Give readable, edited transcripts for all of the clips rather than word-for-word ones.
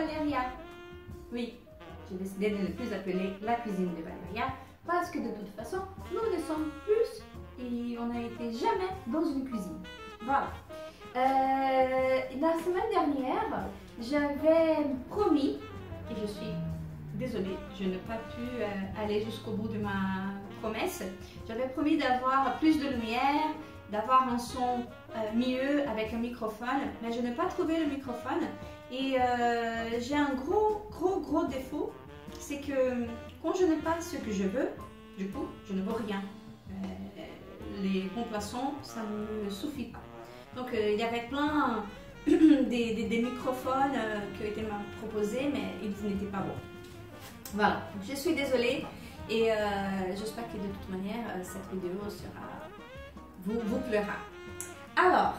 Valéria. Oui, j'ai décidé de ne plus appeler la cuisine de Valéria parce que de toute façon, nous ne sommes plus et on n'a été jamais dans une cuisine. Voilà. La semaine dernière, j'avais promis, et je suis désolée, je n'ai pas pu aller jusqu'au bout de ma promesse. J'avais promis d'avoir plus de lumière, d'avoir un son mieux avec un microphone, mais je n'ai pas trouvé le microphone. Et j'ai un gros défaut, c'est que quand je n'ai pas ce que je veux, du coup, je ne vois rien. Les remplaçants, ça ne me suffit pas. Donc il y avait plein des microphones qui ont été proposés, mais ils n'étaient pas bons. Voilà, donc, je suis désolée et j'espère que de toute manière, cette vidéo vous plaira. Alors,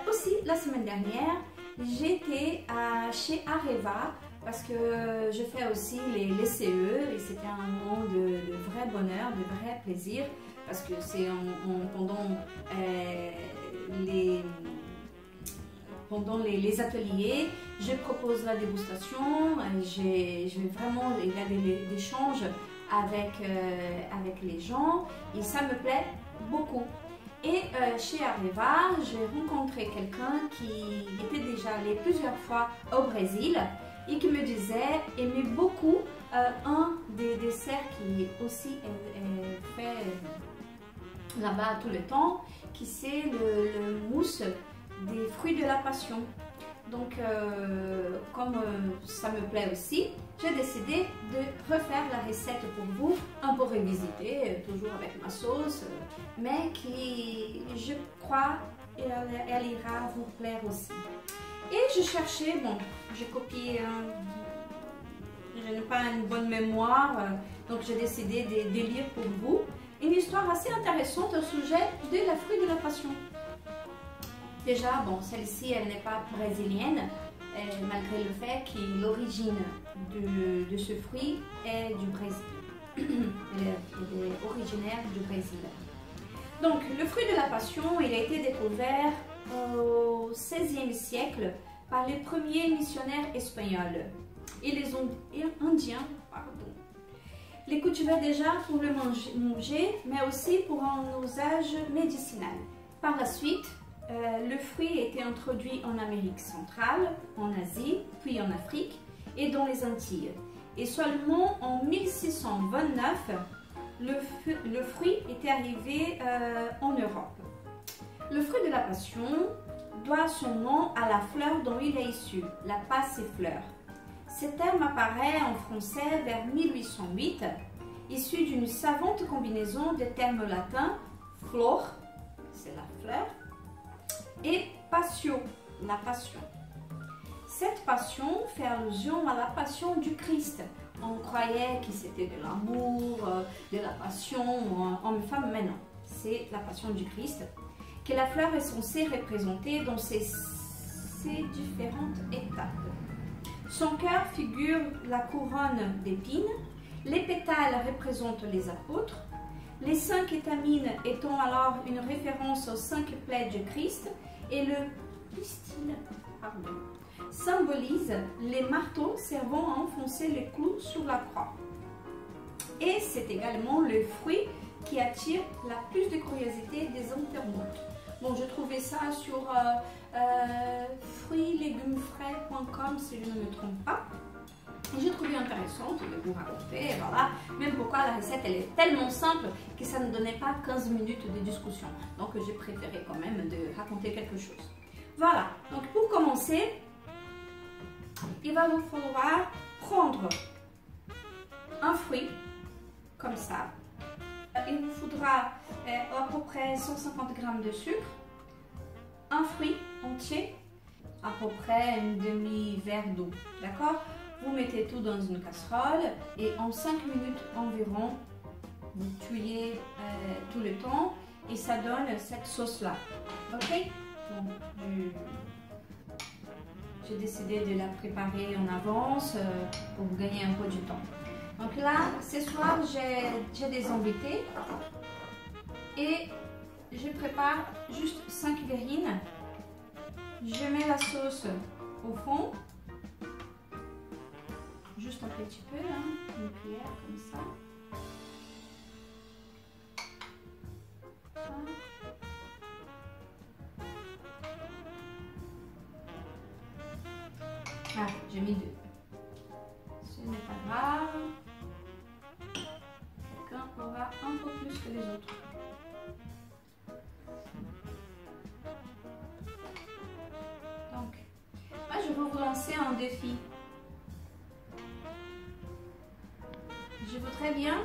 aussi la semaine dernière, j'étais chez Areva parce que je fais aussi les CE et c'était un moment de vrai bonheur, de vrai plaisir parce que c'est pendant les ateliers, je propose la dégustation, il y a des échanges avec les gens et ça me plaît beaucoup. Et chez Areva, j'ai rencontré quelqu'un qui était déjà allé plusieurs fois au Brésil et qui me disait aimer beaucoup un des desserts qui aussi est fait là-bas tout le temps, qui c'est le mousse des fruits de la passion. Donc comme ça me plaît aussi, j'ai décidé de refaire la recette pour vous, un peu revisiter, toujours avec ma sauce, mais qui, je crois, elle ira vous plaire aussi. Et je cherchais, bon, j'ai copié, je n'ai pas une bonne mémoire, donc j'ai décidé de lire pour vous une histoire assez intéressante au sujet de la fruit de la passion. Déjà, bon, celle-ci, elle n'est pas brésilienne, malgré le fait que l'origine de ce fruit est du Brésil. Elle est originaire du Brésil. Donc, le fruit de la passion, il a été découvert au XVIe siècle par les premiers missionnaires espagnols et les Indiens, pardon. Les cultivaient déjà pour le manger, mais aussi pour un usage médicinal. Par la suite, le fruit a été introduit en Amérique centrale, en Asie, puis en Afrique et dans les Antilles. Et seulement en 1629, le fruit était arrivé en Europe. Le fruit de la passion doit son nom à la fleur dont il est issu, la passifleur. Ce terme apparaît en français vers 1808, issu d'une savante combinaison de termes latins flor, c'est la fleur, et passio, la passion. Cette passion fait allusion à la passion du Christ. On croyait que c'était de l'amour, de la passion, homme-femme, mais non, c'est la passion du Christ, que la fleur est censée représenter dans ses différentes étapes. Son cœur figure la couronne d'épines, les pétales représentent les apôtres, les 5 étamines étant alors une référence aux 5 plaies du Christ et le pistil symbolise les marteaux servant à enfoncer les clous sur la croix. Et c'est également le fruit qui attire la plus de curiosité des internautes. Bon, je trouvais ça sur fruitslegumesfrais.com si je ne me trompe pas. Et j'ai trouvé intéressant de vous raconter, voilà, même pourquoi la recette elle est tellement simple que ça ne donnait pas 15 minutes de discussion. Donc j'ai préféré quand même de raconter quelque chose. Voilà, donc pour commencer, il va vous falloir prendre un fruit comme ça. Il vous faudra à peu près 150 g de sucre, un fruit entier, à peu près un demi-verre d'eau, d'accord? Vous mettez tout dans une casserole et en 5 minutes environ, vous tuez tout le temps et ça donne cette sauce-là, ok? Donc, j'ai décidé de la préparer en avance pour gagner un peu du temps. Donc là, ce soir, j'ai des invités et je prépare juste 5 verrines. Je mets la sauce au fond juste un petit peu, hein, une cuillère comme ça. Ah, j'ai mis 2. Ce n'est pas grave. Quelqu'un aura un peu plus que les autres. Donc, moi je vais vous lancer un défi. Je voudrais bien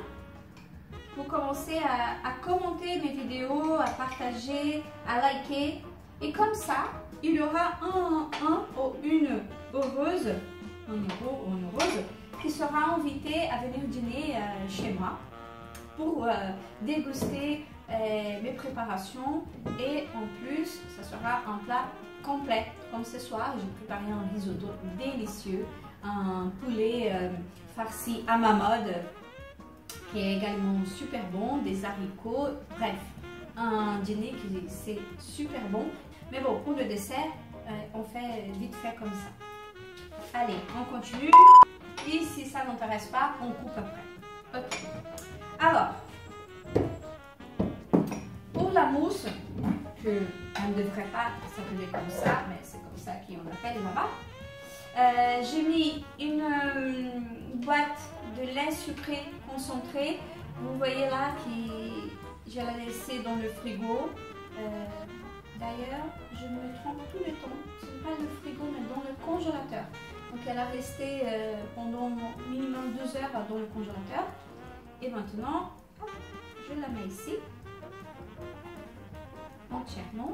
vous commencer à commenter mes vidéos, à partager, à liker. Et comme ça, il y aura un ou une heureuse, qui sera invitée à venir dîner chez moi pour déguster mes préparations. Et en plus, ça sera un plat complet. Comme ce soir, j'ai préparé un risotto délicieux, un poulet farci à ma mode, qui est également super bon, des haricots, bref, un dîner qui c'est super bon. Mais bon, pour le dessert, on fait vite fait comme ça. Allez, on continue. Et si ça n'intéresse pas, on coupe après. Ok. Alors, pour la mousse, que on ne devrait pas s'appeler comme ça, mais c'est comme ça qu'on appelle là-bas. J'ai mis une boîte de lait sucré concentré. Vous voyez là que je l'ai laissé dans le frigo. D'ailleurs, je me trompe tout le temps. Ce n'est pas le frigo, mais dans le congélateur. Donc elle a resté pendant minimum 2 heures dans le congélateur. Et maintenant, je la mets ici, entièrement.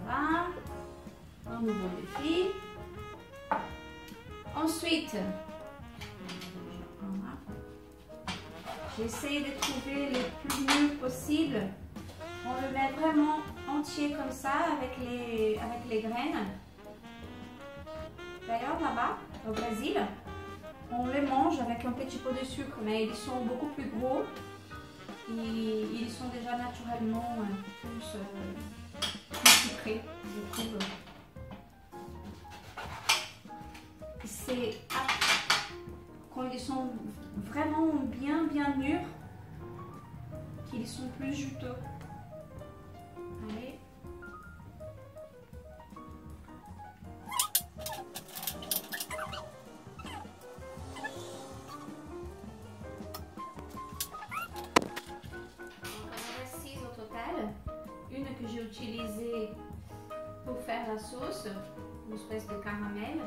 Voilà, un nouveau défi. Ensuite, j'essaie de trouver le plus mieux possible. On le met vraiment entier comme ça avec les graines. D'ailleurs, là-bas, au Brésil, on les mange avec un petit peu de sucre, mais ils sont beaucoup plus gros. Ils sont déjà naturellement plus sucrés, je trouve. C'est quand ils sont vraiment bien mûrs qu'ils sont plus juteux. Allez. On en a 6 au total. Une que j'ai utilisée pour faire la sauce, une espèce de caramel.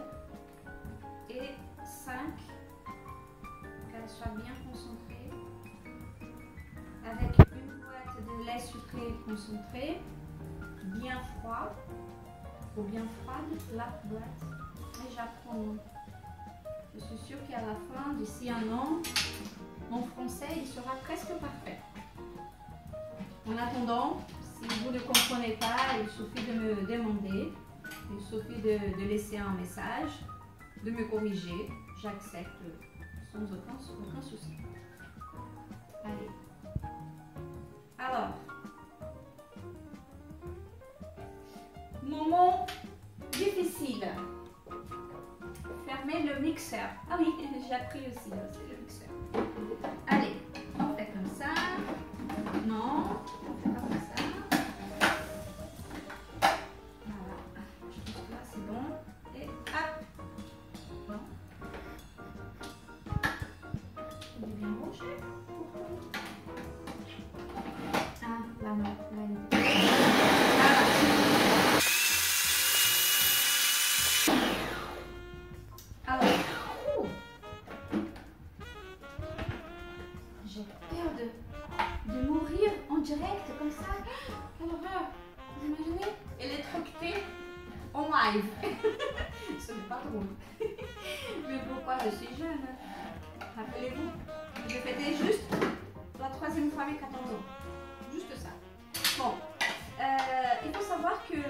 Et 5, qu'elle soit bien concentrée, avec une boîte de lait sucré concentré, bien froid, ou bien froide, la boîte. Et j'apprends. Je suis sûre qu'à la fin, d'ici un an, mon français il sera presque parfait. En attendant, si vous ne comprenez pas, il suffit de me demander, il suffit de laisser un message, de me corriger, j'accepte sans aucun souci. Allez. Alors, moment difficile. Fermer le mixeur. Ah oui, j'ai appris aussi, c'est le mixeur. Allez, on fait comme ça. Non, on fait pas comme ça. Voilà, je pense que là c'est bon. Et hop. Bon. Il est bien rouge. Ah, là non, là non. De mourir en direct comme ça. Quelle horreur. Vous imaginez électrocuté en live. Ce n'est pas drôle. Mais pourquoi je suis jeune? Rappelez-vous, je fêtais juste la 3e fois mes 14 ans. Juste ça. Bon, il faut savoir que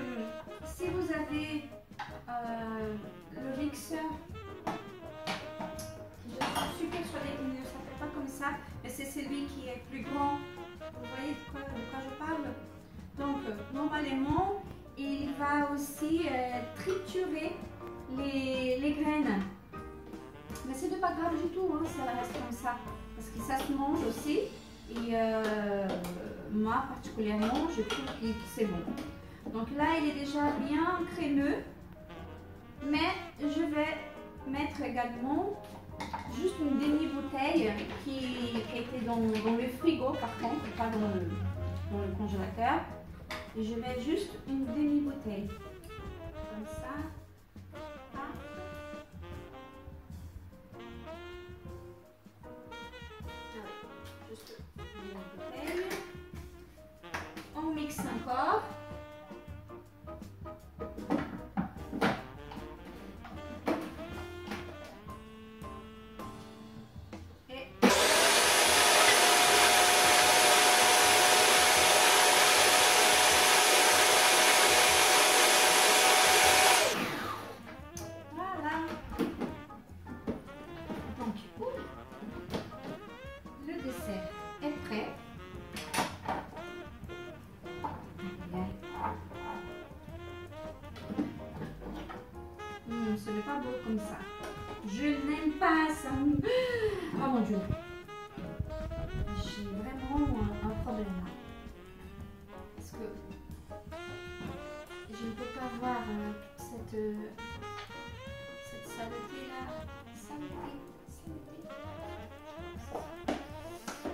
si vous avez le mixeur, je suis persuadée qu'il ne s'appelle pas comme ça, mais c'est celui celui qui est plus grand. Vous voyez de quoi je parle? Donc, normalement, il va aussi triturer les graines. Mais ce n'est pas grave du tout, hein, ça reste comme ça. Parce que ça se mange aussi. Et moi, particulièrement, je trouve que c'est bon. Donc là, il est déjà bien crémeux. Mais je vais mettre également juste une demi-bouteille qui était dans le frigo, par contre, pas dans le congélateur. Et je mets juste une demi-bouteille. Comme ça. Ah. Juste une demi-bouteille. On mixe encore. Ce n'est pas beau comme ça. Je n'aime pas ça. Oh mon Dieu. J'ai vraiment un problème là. Parce que je ne peux pas voir cette saleté là. Saleté.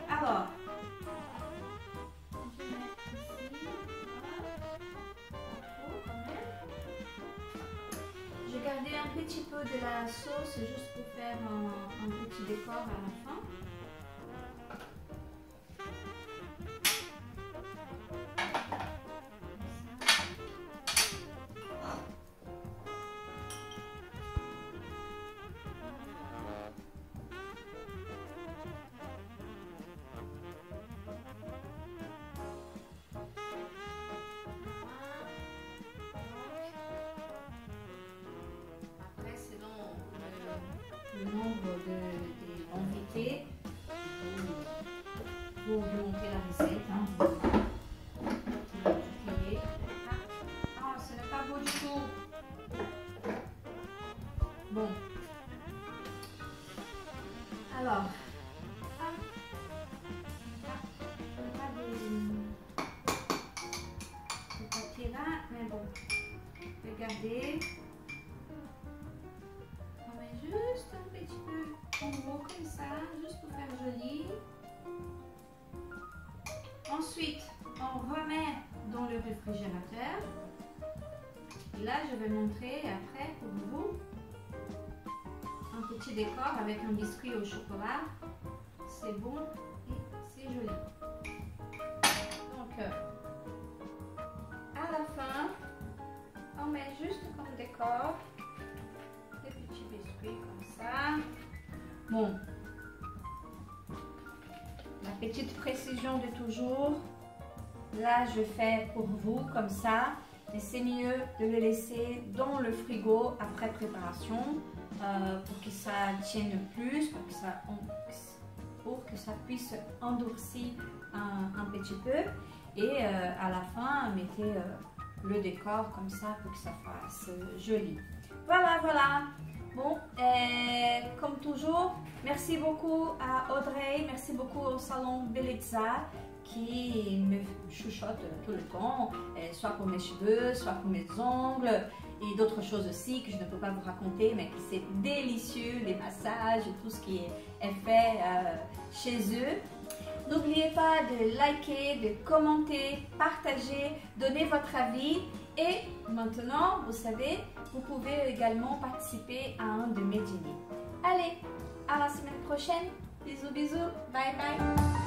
Alors. J'ai gardé un petit peu de la sauce juste pour faire un petit décor à la fin. Le nombre d'invités pour augmenter la recette. Hein. Ah, ce n'est pas beau du tout. Bon. Alors. Pas de papier là, mais bon. Regardez. Juste un petit peu en haut comme ça, juste pour faire joli. Ensuite, on remet dans le réfrigérateur. Et là, je vais montrer après pour vous un petit décor avec un biscuit au chocolat. C'est bon et c'est joli. Donc, à la fin, on met juste comme décor comme ça. Bon, la petite précision de toujours. Là, je fais pour vous comme ça, mais c'est mieux de le laisser dans le frigo après préparation pour que ça tienne plus, pour que ça puisse endurcir un petit peu. Et à la fin, mettez le décor comme ça pour que ça fasse joli. Voilà, voilà. Bon, comme toujours, merci beaucoup à Audrey, merci beaucoup au salon Bellezza qui me chuchote tout le temps, soit pour mes cheveux, soit pour mes ongles et d'autres choses aussi que je ne peux pas vous raconter, mais que c'est délicieux, les massages et tout ce qui est fait chez eux. N'oubliez pas de liker, de commenter, partager, donner votre avis. Et maintenant, vous savez, vous pouvez également participer à un de mes dîners. Allez, à la semaine prochaine. Bisous, bisous. Bye, bye.